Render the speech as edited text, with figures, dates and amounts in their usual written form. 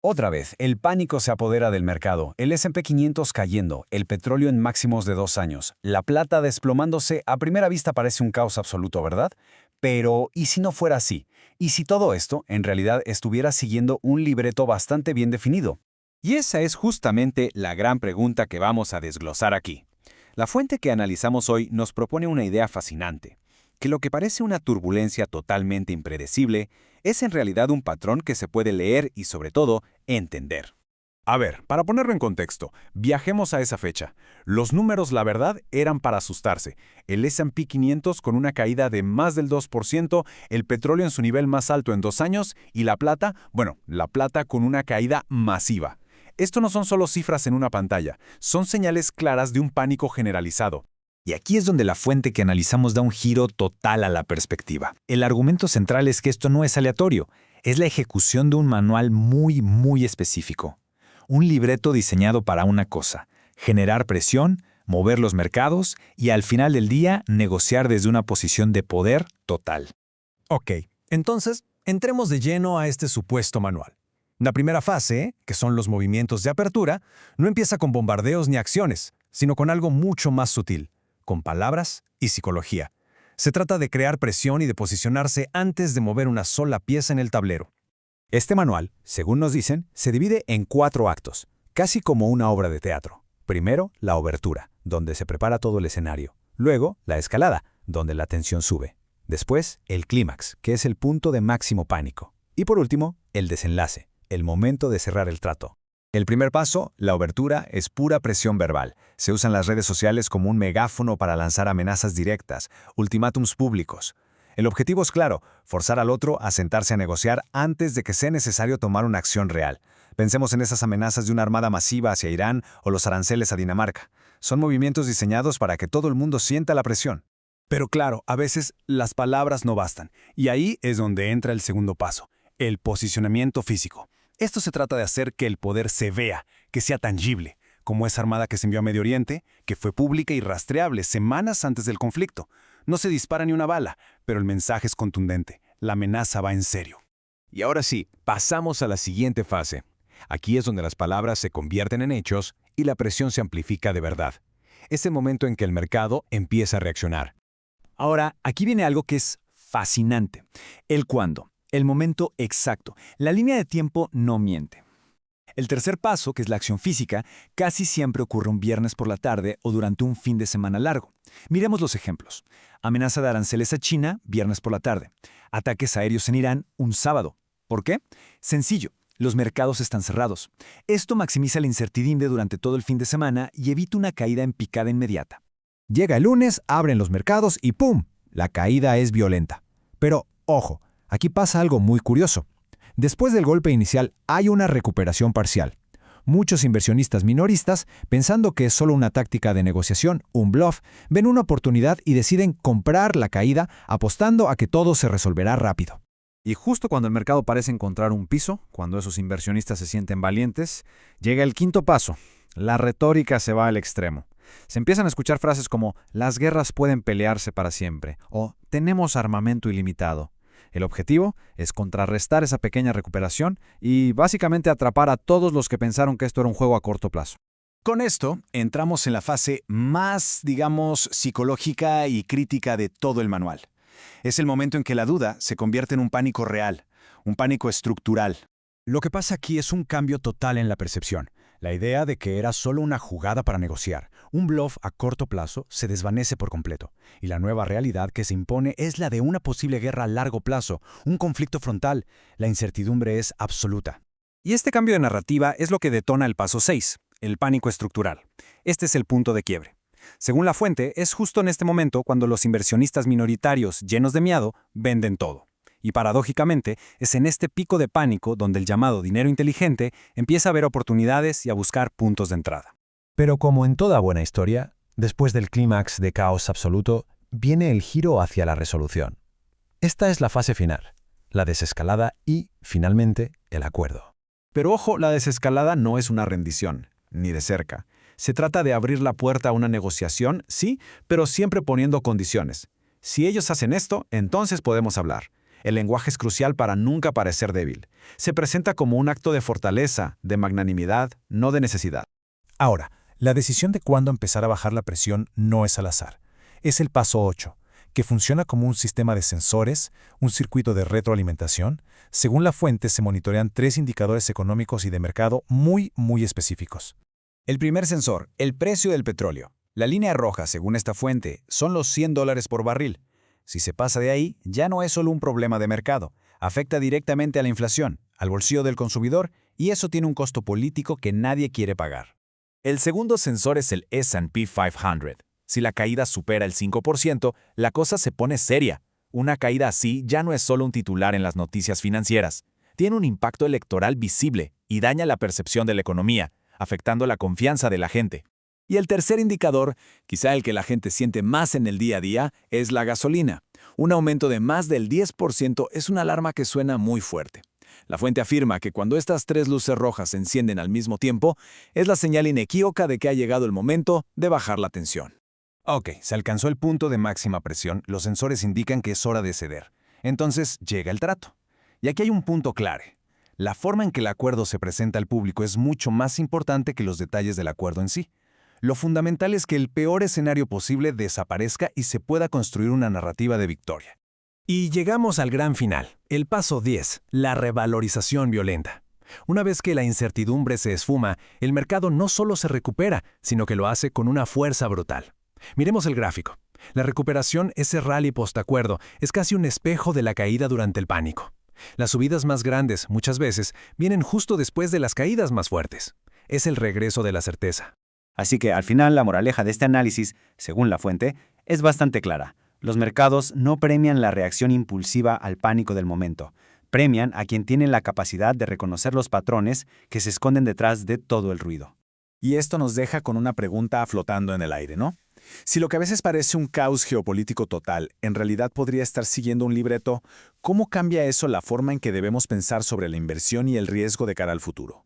Otra vez, el pánico se apodera del mercado, el S&P 500 cayendo, el petróleo en máximos de 2 años, la plata desplomándose. A primera vista parece un caos absoluto, ¿verdad? Pero, ¿y si no fuera así? ¿Y si todo esto, en realidad, estuviera siguiendo un libreto bastante bien definido? Y esa es justamente la gran pregunta que vamos a desglosar aquí. La fuente que analizamos hoy nos propone una idea fascinante, que lo que parece una turbulencia totalmente impredecible es en realidad un patrón que se puede leer y, sobre todo, entender. A ver, para ponerlo en contexto, viajemos a esa fecha. Los números, la verdad, eran para asustarse. El S&P 500 con una caída de más del 2%, el petróleo en su nivel más alto en 2 años y la plata, bueno, la plata con una caída masiva. Esto no son solo cifras en una pantalla, son señales claras de un pánico generalizado. Y aquí es donde la fuente que analizamos da un giro total a la perspectiva. El argumento central es que esto no es aleatorio, es la ejecución de un manual muy específico. Un libreto diseñado para una cosa: generar presión, mover los mercados y al final del día negociar desde una posición de poder total. Ok, entonces entremos de lleno a este supuesto manual. La primera fase, que son los movimientos de apertura, no empieza con bombardeos ni acciones, sino con algo mucho más sutil, con palabras y psicología. Se trata de crear presión y de posicionarse antes de mover una sola pieza en el tablero. Este manual, según nos dicen, se divide en 4 actos, casi como una obra de teatro. Primero, la obertura, donde se prepara todo el escenario. Luego, la escalada, donde la tensión sube. Después, el clímax, que es el punto de máximo pánico. Y por último, el desenlace, el momento de cerrar el trato. El primer paso, la obertura, es pura presión verbal. Se usan las redes sociales como un megáfono para lanzar amenazas directas, ultimátums públicos. El objetivo es claro: forzar al otro a sentarse a negociar antes de que sea necesario tomar una acción real. Pensemos en esas amenazas de una armada masiva hacia Irán o los aranceles a Dinamarca. Son movimientos diseñados para que todo el mundo sienta la presión. Pero claro, a veces las palabras no bastan, y ahí es donde entra el segundo paso, el posicionamiento físico. Esto se trata de hacer que el poder se vea, que sea tangible, como esa armada que se envió a Medio Oriente, que fue pública y rastreable semanas antes del conflicto. No se dispara ni una bala, pero el mensaje es contundente. La amenaza va en serio. Y ahora sí, pasamos a la siguiente fase. Aquí es donde las palabras se convierten en hechos y la presión se amplifica de verdad. Es el momento en que el mercado empieza a reaccionar. Ahora, aquí viene algo que es fascinante. El cuándo, el momento exacto. La línea de tiempo no miente. El tercer paso, que es la acción física, casi siempre ocurre un viernes por la tarde o durante un fin de semana largo. Miremos los ejemplos. Amenaza de aranceles a China, viernes por la tarde. Ataques aéreos en Irán, un sábado. ¿Por qué? Sencillo. Los mercados están cerrados. Esto maximiza la incertidumbre durante todo el fin de semana y evita una caída en picada inmediata. Llega el lunes, abren los mercados y ¡pum!, la caída es violenta. Pero, ojo, aquí pasa algo muy curioso. Después del golpe inicial hay una recuperación parcial. Muchos inversionistas minoristas, pensando que es solo una táctica de negociación, un bluff, ven una oportunidad y deciden comprar la caída apostando a que todo se resolverá rápido. Y justo cuando el mercado parece encontrar un piso, cuando esos inversionistas se sienten valientes, llega el quinto paso. La retórica se va al extremo. Se empiezan a escuchar frases como «las guerras pueden pelearse para siempre» o «tenemos armamento ilimitado». El objetivo es contrarrestar esa pequeña recuperación y básicamente atrapar a todos los que pensaron que esto era un juego a corto plazo. Con esto, entramos en la fase más, digamos, psicológica y crítica de todo el manual. Es el momento en que la duda se convierte en un pánico real, un pánico estructural. Lo que pasa aquí es un cambio total en la percepción. La idea de que era solo una jugada para negociar, un bluff a corto plazo, se desvanece por completo. Y la nueva realidad que se impone es la de una posible guerra a largo plazo, un conflicto frontal. La incertidumbre es absoluta. Y este cambio de narrativa es lo que detona el paso 6, el pánico estructural. Este es el punto de quiebre. Según la fuente, es justo en este momento cuando los inversionistas minoritarios, llenos de miedo, venden todo. Y paradójicamente, es en este pico de pánico donde el llamado dinero inteligente empieza a ver oportunidades y a buscar puntos de entrada. Pero como en toda buena historia, después del clímax de caos absoluto, viene el giro hacia la resolución. Esta es la fase final, la desescalada y, finalmente, el acuerdo. Pero ojo, la desescalada no es una rendición, ni de cerca. Se trata de abrir la puerta a una negociación, sí, pero siempre poniendo condiciones. Si ellos hacen esto, entonces podemos hablar. El lenguaje es crucial para nunca parecer débil. Se presenta como un acto de fortaleza, de magnanimidad, no de necesidad. Ahora, la decisión de cuándo empezar a bajar la presión no es al azar. Es el paso 8, que funciona como un sistema de sensores, un circuito de retroalimentación. Según la fuente, se monitorean 3 indicadores económicos y de mercado muy específicos. El primer sensor, el precio del petróleo. La línea roja, según esta fuente, son los $100 por barril. Si se pasa de ahí, ya no es solo un problema de mercado. Afecta directamente a la inflación, al bolsillo del consumidor, y eso tiene un costo político que nadie quiere pagar. El segundo sensor es el S&P 500. Si la caída supera el 5%, la cosa se pone seria. Una caída así ya no es solo un titular en las noticias financieras. Tiene un impacto electoral visible y daña la percepción de la economía, afectando la confianza de la gente. Y el tercer indicador, quizá el que la gente siente más en el día a día, es la gasolina. Un aumento de más del 10% es una alarma que suena muy fuerte. La fuente afirma que cuando estas 3 luces rojas se encienden al mismo tiempo, es la señal inequívoca de que ha llegado el momento de bajar la tensión. Ok, se alcanzó el punto de máxima presión, los sensores indican que es hora de ceder. Entonces llega el trato. Y aquí hay un punto clave. La forma en que el acuerdo se presenta al público es mucho más importante que los detalles del acuerdo en sí. Lo fundamental es que el peor escenario posible desaparezca y se pueda construir una narrativa de victoria. Y llegamos al gran final, el paso 10, la revalorización violenta. Una vez que la incertidumbre se esfuma, el mercado no solo se recupera, sino que lo hace con una fuerza brutal. Miremos el gráfico. La recuperación, ese rally postacuerdo, es casi un espejo de la caída durante el pánico. Las subidas más grandes, muchas veces, vienen justo después de las caídas más fuertes. Es el regreso de la certeza. Así que al final la moraleja de este análisis, según la fuente, es bastante clara. Los mercados no premian la reacción impulsiva al pánico del momento. Premian a quien tiene la capacidad de reconocer los patrones que se esconden detrás de todo el ruido. Y esto nos deja con una pregunta flotando en el aire, ¿no? Si lo que a veces parece un caos geopolítico total, en realidad podría estar siguiendo un libreto, ¿cómo cambia eso la forma en que debemos pensar sobre la inversión y el riesgo de cara al futuro?